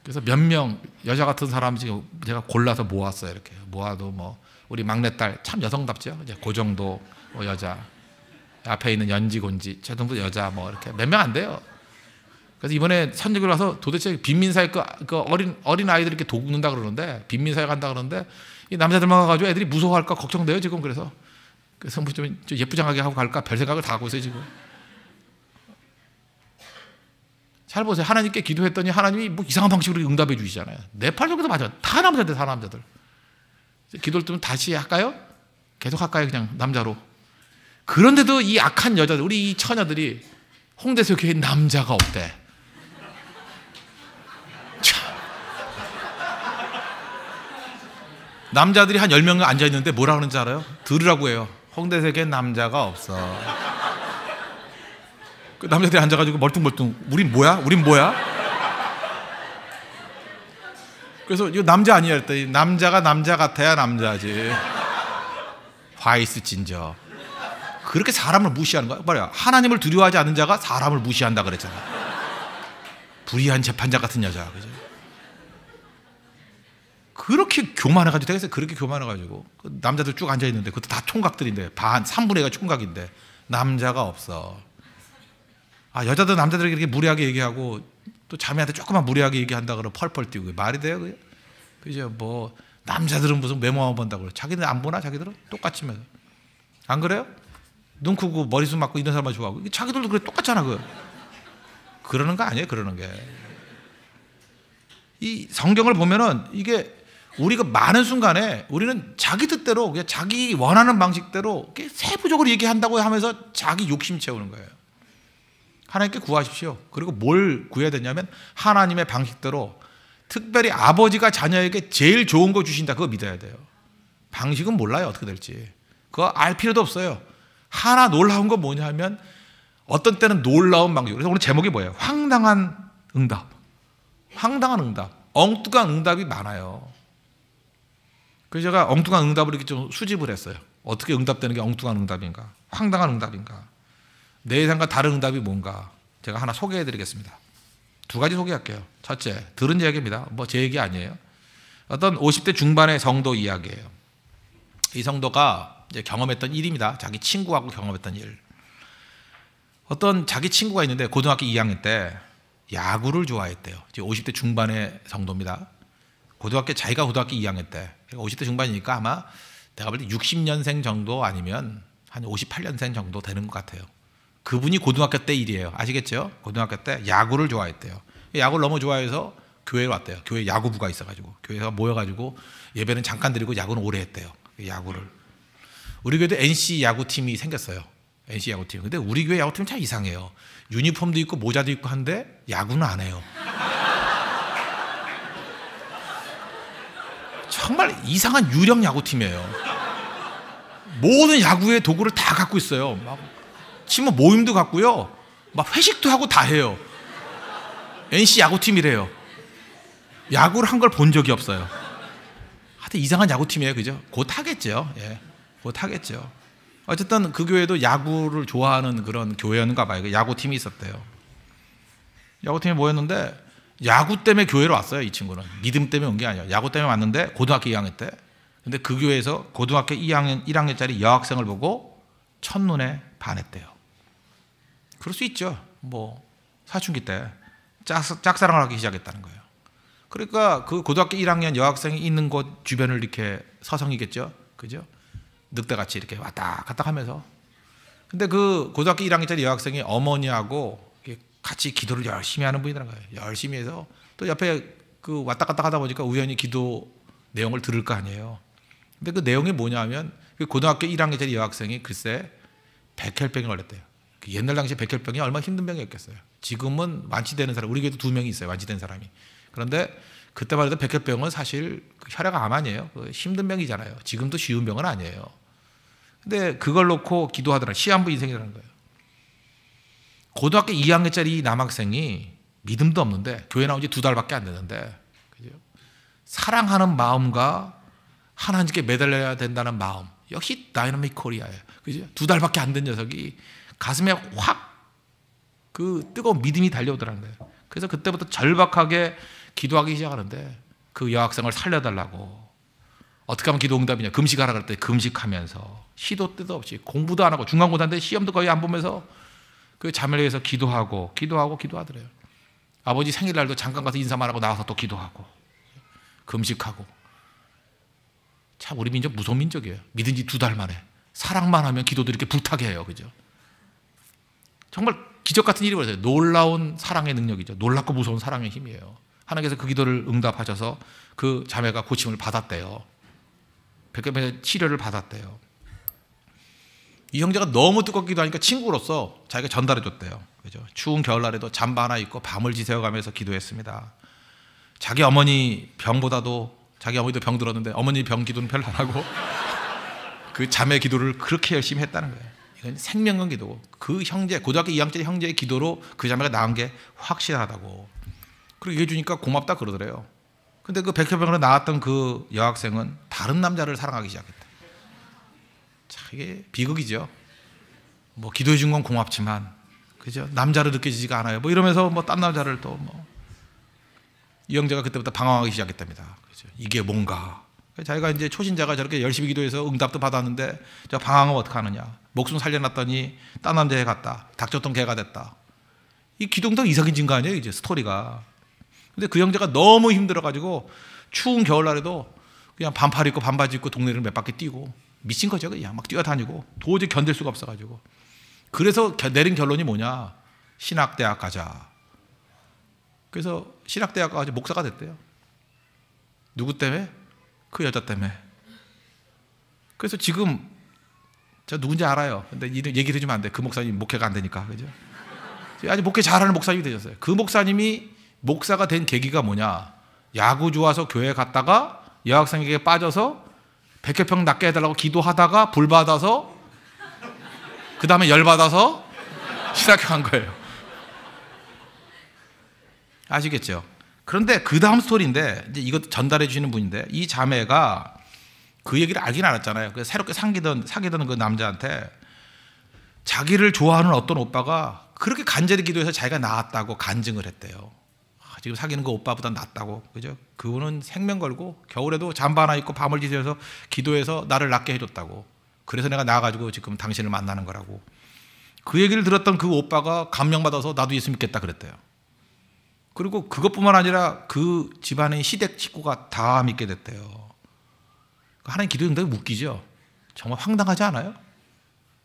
[SPEAKER 1] 그래서 몇 명 여자 같은 사람 지금 제가 골라서 모았어요. 이렇게 모아도 뭐 우리 막내딸 참 여성답죠. 이제 그 정도 뭐 여자, 앞에 있는 연지 곤지 제동도 여자 뭐 이렇게 몇 명 안 돼요. 그래서 이번에 선교를 가서 도대체 빈민사회 그 어린 아이들 이렇게 돕는다 그러는데 빈민사회 간다 그러는데 이 남자들만 가가지고 애들이 무서워할까 걱정돼요 지금. 그래서 뭐 좀 예쁘장하게 하고 갈까 별 생각을 다 하고 있어요 지금. 잘 보세요. 하나님께 기도했더니 하나님이 뭐 이상한 방식으로 응답해 주시잖아요. 네팔 정도 맞아. 다 남자들, 다 남자들. 기도를 뜨면 다시 할까요? 계속 할까요? 그냥 남자로. 그런데도 이 악한 여자들, 우리 이 처녀들이 홍대서 교회에 남자가 없대. 참. 남자들이 한 10명 앉아있는데 뭐라 그러는지 알아요? 들으라고 해요. 홍대서 교회에 남자가 없어. 그 남자들이 앉아가지고 멀뚱멀뚱 우린 뭐야? 우린 뭐야? 그래서 이거 남자 아니야 했더니 남자가 남자 같아야 남자지. 화이스 진저. 그렇게 사람을 무시하는 거야. 말이야. 하나님을 두려워하지 않는 자가 사람을 무시한다 그랬잖아. 불의한 재판자 같은 여자. 그죠? 그렇게 교만해가지고 되겠어요. 그렇게 교만해가지고 남자들 쭉 앉아있는데 그것도 다 총각들인데 반 3분의 1가 총각인데 남자가 없어. 아, 여자들 남자들에게 이렇게 무례하게 얘기하고 또 자매한테 조금만 무례하게 얘기한다 그러면 펄펄 뛰고 말이 돼요? 그게? 그죠? 뭐 남자들은 무슨 메모만 본다고 그래. 자기들 안 보나? 자기들은? 똑같이 면 안 그래요? 눈 크고 머리숱 맞고 이런 사람만 좋아하고 자기들도 그래 똑같잖아. 그러는 거 아니에요? 그러는 게. 이 성경을 보면은 이게 우리가 많은 순간에 우리는 자기 뜻대로 그냥 자기 원하는 방식대로 세부적으로 얘기한다고 하면서 자기 욕심 채우는 거예요. 하나님께 구하십시오. 그리고 뭘 구해야 되냐면 하나님의 방식대로 특별히 아버지가 자녀에게 제일 좋은 거 주신다. 그거 믿어야 돼요. 방식은 몰라요. 어떻게 될지. 그거 알 필요도 없어요. 하나 놀라운 건 뭐냐면 어떤 때는 놀라운 방식. 그래서 오늘 제목이 뭐예요? 황당한 응답. 황당한 응답. 엉뚱한 응답이 많아요. 그래서 제가 엉뚱한 응답을 이렇게 좀 수집을 했어요. 어떻게 응답되는 게 엉뚱한 응답인가? 황당한 응답인가? 내 예상과 다른 응답이 뭔가? 제가 하나 소개해 드리겠습니다. 2가지 소개할게요. 첫째, 들은 이야기입니다. 뭐 제 얘기 아니에요. 어떤 50대 중반의 성도 이야기예요. 이 성도가 이제 경험했던 일입니다. 자기 친구하고 경험했던 일. 어떤 자기 친구가 있는데 고등학교 2학년 때 야구를 좋아했대요. 이제 50대 중반의 성도입니다. 자기가 고등학교 2학년 때. 50대 중반이니까 아마 내가 볼 때 60년생 정도 아니면 한 58년생 정도 되는 것 같아요. 그분이 고등학교 때 일이에요. 아시겠죠? 고등학교 때 야구를 좋아했대요. 야구를 너무 좋아해서 교회에 왔대요. 교회 야구부가 있어가지고 교회가 모여가지고 예배는 잠깐 드리고 야구는 오래 했대요. 야구를. 우리 교회도 NC 야구팀이 생겼어요. NC 야구팀. 근데 우리 교회 야구팀은 참 이상해요. 유니폼도 있고 모자도 있고 한데 야구는 안 해요. 정말 이상한 유령 야구팀이에요. 모든 야구의 도구를 다 갖고 있어요. 막 치면 모임도 갖고요. 막 회식도 하고 다 해요. NC 야구팀이래요. 야구를 한 걸 본 적이 없어요. 하여튼 이상한 야구팀이에요. 그죠? 곧 하겠죠. 예. 곧 하겠죠. 어쨌든 그 교회도 야구를 좋아하는 그런 교회였는가 봐요. 야구팀이 있었대요. 야구팀이 모였는데 야구 때문에 교회로 왔어요. 이 친구는. 믿음 때문에 온 게 아니에요. 야구 때문에 왔는데 고등학교 2학년 때. 근데 그 교회에서 고등학교 1학년짜리 여학생을 보고 첫눈에 반했대요. 그럴 수 있죠. 뭐 사춘기 때 짝사랑을 하기 시작했다는 거예요. 그러니까 그 고등학교 1학년 여학생이 있는 곳 주변을 이렇게 서성이겠죠. 그죠? 늑대같이 이렇게 왔다 갔다 하면서. 근데 그 고등학교 1학년짜리 여학생이 어머니하고 같이 기도를 열심히 하는 분이라는 거예요. 열심히 해서 또 옆에 그 왔다 갔다 하다 보니까 우연히 기도 내용을 들을 거 아니에요. 근데 그 내용이 뭐냐면 그 고등학교 1학년짜리 여학생이 글쎄 백혈병에 걸렸대요. 옛날 당시에 백혈병이 얼마나 힘든 병이었겠어요. 지금은 완치되는 사람, 우리 교회도 2명이 있어요. 완치된 사람이. 그런데 그때만 해도 백혈병은 사실 혈액암 아니에요. 힘든 병이잖아요. 지금도 쉬운 병은 아니에요. 근데 그걸 놓고 기도하더라. 시한부 인생이라는 거예요. 고등학교 2학년짜리 남학생이 믿음도 없는데 교회 나온 지 2달밖에 안 됐는데 그죠? 사랑하는 마음과 하나님께 매달려야 된다는 마음. 역시 다이나믹 코리아예요. 그죠? 2달밖에 안 된 녀석이 가슴에 확 그 뜨거운 믿음이 달려오더라는 거예요. 그래서 그때부터 절박하게 기도하기 시작하는데 그 여학생을 살려달라고. 어떻게 하면 기도 응답이냐. 금식하라 그럴 때 금식하면서 시도 뜻 없이 공부도 안 하고 중간고사인데 시험도 거의 안 보면서 그 자매를 위해서 기도하더래요. 아버지 생일날도 잠깐 가서 인사만 하고 나와서 또 기도하고 금식하고. 참 우리 민족 무서운 민족이에요. 믿은 지 2달 만에 사랑만 하면 기도도 이렇게 불타게 해요. 그죠? 정말 기적 같은 일이 벌어져요. 놀라운 사랑의 능력이죠. 놀랍고 무서운 사랑의 힘이에요. 하나님께서 그 기도를 응답하셔서 그 자매가 고침을 받았대요. 백혈병의 치료를 받았대요. 이 형제가 너무 뜨겁게 기도하니까 친구로서 자기가 전달해 줬대요. 그죠? 추운 겨울날에도 잠바 하나 입고 밤을 지새워가면서 기도했습니다. 자기 어머니 병보다도 자기 어머니도 병 들었는데 어머니 병 기도는 별로 안 하고 그 자매 기도를 그렇게 열심히 했다는 거예요. 이건 생명건 기도고 그 형제 고등학교 2학년 형제의 기도로 그 자매가 나은 게 확실하다고. 그리고 얘기해 주니까 고맙다 그러더래요. 근데 그 백혈병으로 나왔던 그 여학생은 다른 남자를 사랑하기 시작했다. 참 이게 비극이죠. 뭐 기도해 준 건 고맙지만 그죠? 남자로 느껴지지가 않아요. 뭐 이러면서 뭐 딴 남자를 또 뭐 이 형제가 그때부터 방황하기 시작했답니다. 그죠? 이게 뭔가. 자기가 이제 초신자가 저렇게 열심히 기도해서 응답도 받았는데 저 방황하면 어떡하느냐. 목숨 살려놨더니 딴 남자에 갔다. 닥쳤던 개가 됐다. 이 기도응답 이상해진 거 아니에요, 이제 스토리가. 근데 그 형제가 너무 힘들어가지고 추운 겨울날에도 그냥 반팔 입고 반바지 입고 동네를 몇 바퀴 뛰고 미친 거죠. 그냥 막 뛰어다니고 도저히 견딜 수가 없어가지고. 그래서 내린 결론이 뭐냐. 신학대학 가자. 그래서 신학대학 가서 목사가 됐대요. 누구 때문에? 그 여자 때문에. 그래서 지금 저 누군지 알아요. 근데 얘기를 해주면 안 돼. 그 목사님 목회가 안 되니까. 그죠? 아주 목회 잘하는 목사님이 되셨어요. 그 목사님이 목사가 된 계기가 뭐냐. 야구 좋아서 교회 갔다가 여학생에게 빠져서 백혈병 낫게 해달라고 기도하다가 불 받아서 그 다음에 열 받아서 신학교 간 거예요. 아시겠죠? 그런데 그 다음 스토리인데 이제 이것 전달해 주시는 분인데 이 자매가 그 얘기를 알긴 알았잖아요. 그래서 새롭게 사귀던 그 남자한테 자기를 좋아하는 어떤 오빠가 그렇게 간절히 기도해서 자기가 낳았다고 간증을 했대요. 지금 사귀는 그 오빠보다 낫다고. 그죠? 그분은 생명 걸고 겨울에도 잠바 하나 입고 밤을 지새워서 기도해서 나를 낫게 해줬다고. 그래서 내가 나와가지고 지금 당신을 만나는 거라고. 그 얘기를 들었던 그 오빠가 감명받아서 나도 예수 믿겠다 그랬대요. 그리고 그것뿐만 아니라 그 집안의 시댁 식구가 다 믿게 됐대요. 하나님 기도 응답이 웃기죠? 정말 황당하지 않아요?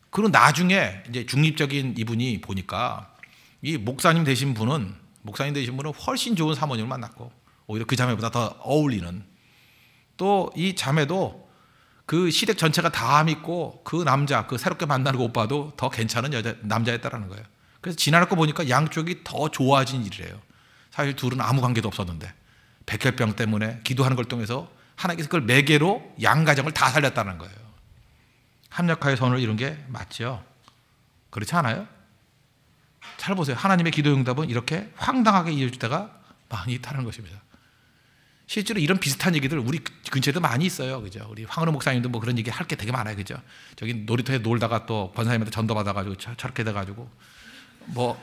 [SPEAKER 1] 그리고 나중에 이제 중립적인 이분이 보니까 이 목사님 되신 분은 훨씬 좋은 사모님을 만났고 오히려 그 자매보다 더 어울리는, 또 이 자매도 그 시댁 전체가 다 믿고 그 남자, 그 새롭게 만나는 그 오빠도 더 괜찮은 남자였다라는 거예요. 그래서 지나고 보니까 양쪽이 더 좋아진 일이래요. 사실 둘은 아무 관계도 없었는데 백혈병 때문에 기도하는 걸 통해서 하나님께서 그걸 매개로 양 가정을 다 살렸다는 거예요. 합력하여 선을 이룬 게 맞죠? 그렇지 않아요? 잘 보세요. 하나님의 기도 응답은 이렇게 황당하게 이어질 때가 많이 있다는 것입니다. 실제로 이런 비슷한 얘기들 우리 근처에도 많이 있어요. 그죠? 우리 황은호 목사님도 뭐 그런 얘기 할 게 되게 많아요. 그죠? 저기 놀이터에 놀다가 또 권사님한테 전도 받아가지고 저렇게 돼가지고 뭐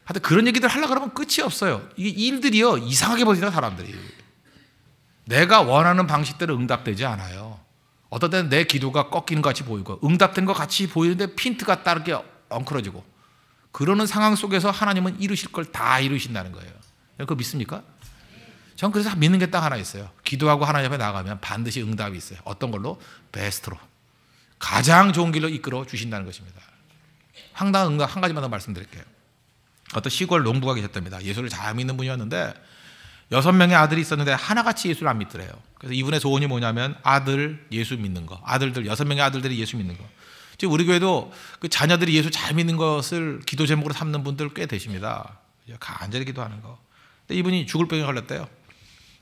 [SPEAKER 1] 하여튼 그런 얘기들 하려고 그러면 끝이 없어요. 이 일들이요 이상하게 벌어지는 사람들이. 내가 원하는 방식대로 응답되지 않아요. 어떤 때는 내 기도가 꺾이는 것 같이 보이고 응답된 것 같이 보이는데 핀트가 따르게 엉클어지고 그러는 상황 속에서 하나님은 이루실 걸 다 이루신다는 거예요. 그거 믿습니까? 전 그래서 믿는 게 딱 하나 있어요. 기도하고 하나님 앞에 나가면 반드시 응답이 있어요. 어떤 걸로? 베스트로. 가장 좋은 길로 이끌어 주신다는 것입니다. 황당한 응답 한 가지만 더 말씀드릴게요. 어떤 시골 농부가 계셨답니다. 예수를 잘 믿는 분이었는데 6명의 아들이 있었는데 하나같이 예수를 안 믿더래요. 그래서 이분의 소원이 뭐냐면 아들 예수 믿는 거. 아들들 6명의 아들들이 예수 믿는 거. 지금 우리 교회도 그 자녀들이 예수 잘 믿는 것을 기도 제목으로 삼는 분들 꽤 되십니다. 간절히 기도하는 거. 근데 이분이 죽을 병에 걸렸대요.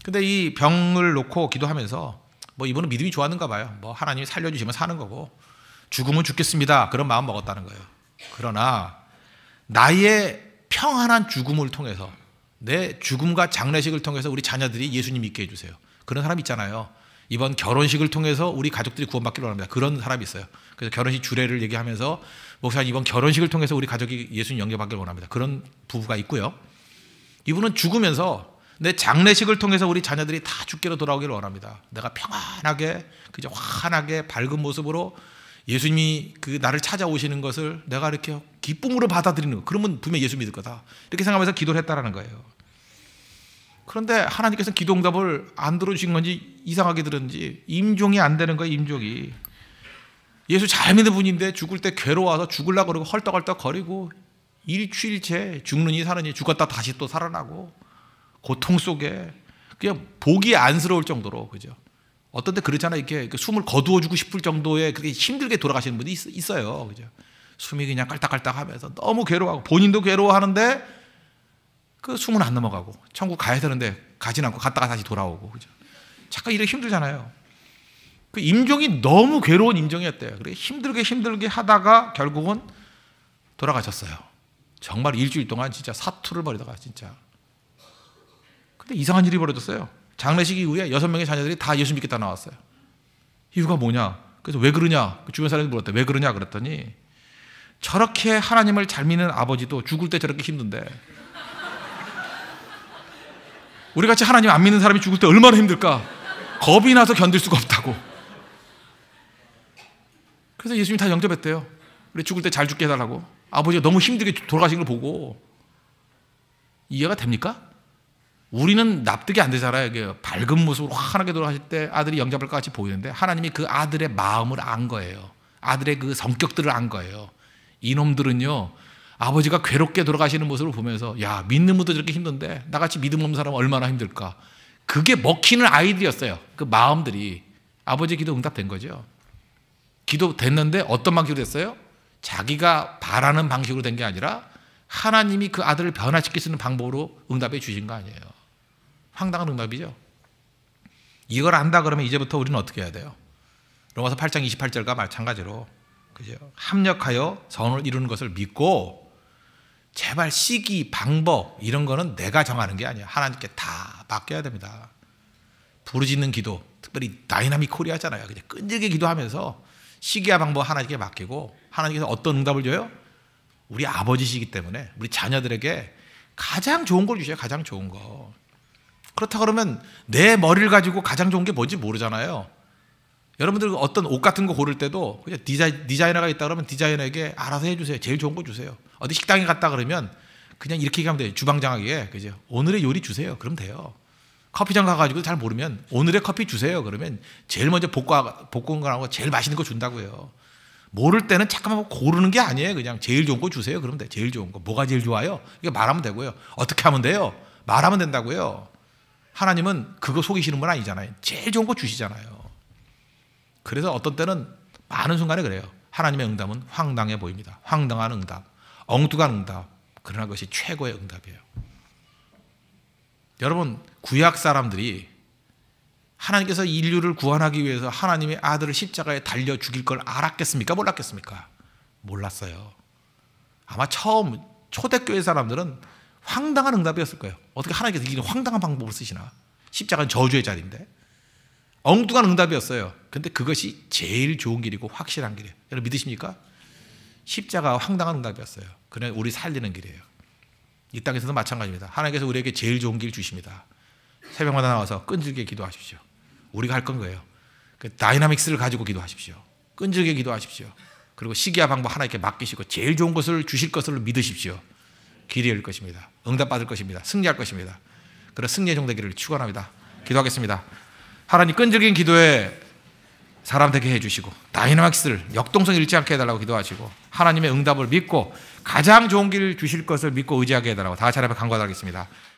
[SPEAKER 1] 근데 이 병을 놓고 기도하면서 뭐 이분은 믿음이 좋았는가 봐요. 뭐 하나님이 살려주시면 사는 거고 죽으면 죽겠습니다. 그런 마음 먹었다는 거예요. 그러나 나의 평안한 죽음을 통해서 내 죽음과 장례식을 통해서 우리 자녀들이 예수님 믿게 해주세요. 그런 사람 있잖아요. 이번 결혼식을 통해서 우리 가족들이 구원받기를 원합니다. 그런 사람이 있어요. 그래서 결혼식 주례를 얘기하면서 목사님 이번 결혼식을 통해서 우리 가족이 예수님 영접하기를 원합니다. 그런 부부가 있고요. 이분은 죽으면서 내 장례식을 통해서 우리 자녀들이 다 죽게로 돌아오기를 원합니다. 내가 평안하게 그저 환하게 밝은 모습으로 예수님이 그 나를 찾아오시는 것을 내가 이렇게 기쁨으로 받아들이는 거. 그러면 분명히 예수 믿을 거다. 이렇게 생각하면서 기도를 했다라는 거예요. 그런데 하나님께서 기도 응답을 안 들어주신 건지 이상하게 들었는지 임종이 안 되는 거예요. 임종이. 예수 잘 믿는 분인데 죽을 때 괴로워서 죽으려고 그러고 헐떡헐떡 거리고 일주일째 죽느니 사느니 죽었다 다시 또 살아나고 고통 속에 그냥 보기 안쓰러울 정도로, 그죠? 어떤 때 그렇잖아요. 이렇게 숨을 거두어주고 싶을 정도의 그렇게 힘들게 돌아가시는 분이 있어요. 그죠? 숨이 그냥 깔딱깔딱 하면서 너무 괴로워하고 본인도 괴로워하는데 그 숨은 안 넘어가고 천국 가야 되는데 가진 않고 갔다가 다시 돌아오고, 그죠? 잠깐 이렇게 힘들잖아요. 그 임종이 너무 괴로운 임종이었대요. 그래 힘들게 하다가 결국은 돌아가셨어요. 정말 일주일 동안 진짜 사투를 벌이다가 진짜. 근데 이상한 일이 벌어졌어요. 장례식 이후에 6명의 자녀들이 다 예수 믿겠다 나왔어요. 이유가 뭐냐? 그래서 왜 그러냐? 주변 사람이 물었대. 왜 그러냐? 그랬더니 저렇게 하나님을 잘 믿는 아버지도 죽을 때 저렇게 힘든데 우리 같이 하나님 안 믿는 사람이 죽을 때 얼마나 힘들까? 겁이 나서 견딜 수가 없다고. 그래서 예수님이 다 영접했대요. 우리 죽을 때 잘 죽게 해달라고. 아버지가 너무 힘들게 돌아가신 걸 보고. 이해가 됩니까? 우리는 납득이 안 되잖아요. 이게 밝은 모습으로 환하게 돌아가실 때 아들이 영접할 것 같이 보이는데 하나님이 그 아들의 마음을 안 거예요. 아들의 그 성격들을 안 거예요. 이놈들은요, 아버지가 괴롭게 돌아가시는 모습을 보면서 야, 믿는 분도 저렇게 힘든데 나같이 믿음 없는 사람은 얼마나 힘들까. 그게 먹히는 아이들이었어요. 그 마음들이. 아버지의 기도 응답된 거죠. 기도 됐는데 어떤 방식으로 됐어요? 자기가 바라는 방식으로 된 게 아니라 하나님이 그 아들을 변화시킬 수 있는 방법으로 응답해 주신 거 아니에요. 황당한 응답이죠. 이걸 안다 그러면 이제부터 우리는 어떻게 해야 돼요? 로마서 8장 28절과 마찬가지로, 그죠? 합력하여 선을 이루는 것을 믿고 제발 시기, 방법 이런 거는 내가 정하는 게 아니에요. 하나님께 다 맡겨야 됩니다. 부르짖는 기도, 특별히 다이나믹 코리아잖아요. 그냥 끈질게 기도하면서 시기와 방법 하나님께 맡기고 하나님께서 어떤 응답을 줘요? 우리 아버지시기 때문에 우리 자녀들에게 가장 좋은 걸 주셔요. 가장 좋은 거. 그렇다 그러면 내 머리를 가지고 가장 좋은 게 뭔지 모르잖아요. 여러분들 어떤 옷 같은 거 고를 때도 그냥 디자이너가 있다 그러면 디자이너에게 알아서 해주세요. 제일 좋은 거 주세요. 어디 식당에 갔다 그러면 그냥 이렇게 얘기하면 돼요. 주방장에게, 그죠? 오늘의 요리 주세요. 그럼 돼요. 커피점 가가지고 잘 모르면 오늘의 커피 주세요. 그러면 제일 먼저 볶은 거라고 제일 맛있는 거 준다고요. 모를 때는 잠깐만 고르는 게 아니에요. 그냥 제일 좋은 거 주세요. 그러면 돼. 제일 좋은 거. 뭐가 제일 좋아요? 이게 말하면 되고요. 어떻게 하면 돼요? 말하면 된다고요. 하나님은 그거 속이시는 분 아니잖아요. 제일 좋은 거 주시잖아요. 그래서 어떤 때는 많은 순간에 그래요. 하나님의 응답은 황당해 보입니다. 황당한 응답, 엉뚱한 응답. 그러나 그것이 최고의 응답이에요. 여러분, 구약 사람들이 하나님께서 인류를 구원하기 위해서 하나님의 아들을 십자가에 달려 죽일 걸 알았겠습니까? 몰랐겠습니까? 몰랐어요. 아마 처음 초대교회 사람들은 황당한 응답이었을 거예요. 어떻게 하나님께서 이런 황당한 방법을 쓰시나? 십자가는 저주의 자리인데. 엉뚱한 응답이었어요. 근데 그것이 제일 좋은 길이고 확실한 길이에요. 여러분 믿으십니까? 십자가가 황당한 응답이었어요. 그냥 우리 살리는 길이에요. 이 땅에서도 마찬가지입니다. 하나님께서 우리에게 제일 좋은 길 주십니다. 새벽마다 나와서 끈질게 기도하십시오. 우리가 할 건 거예요. 그 다이나믹스를 가지고 기도하십시오. 끈질게 기도하십시오. 그리고 시기와 방법 하나님께 맡기시고 제일 좋은 것을 주실 것을 믿으십시오. 길이 열릴 것입니다. 응답받을 것입니다. 승리할 것입니다. 그런 승리의 종 되기를 축원합니다. 기도하겠습니다. 하나님, 끈질긴 기도에 사람 되게 해주시고 다이나믹스를 역동성 잃지 않게 해달라고 기도하시고 하나님의 응답을 믿고 가장 좋은 길을 주실 것을 믿고 의지하게 해달라고 다 같이 하나님 앞에 간구하겠습니다.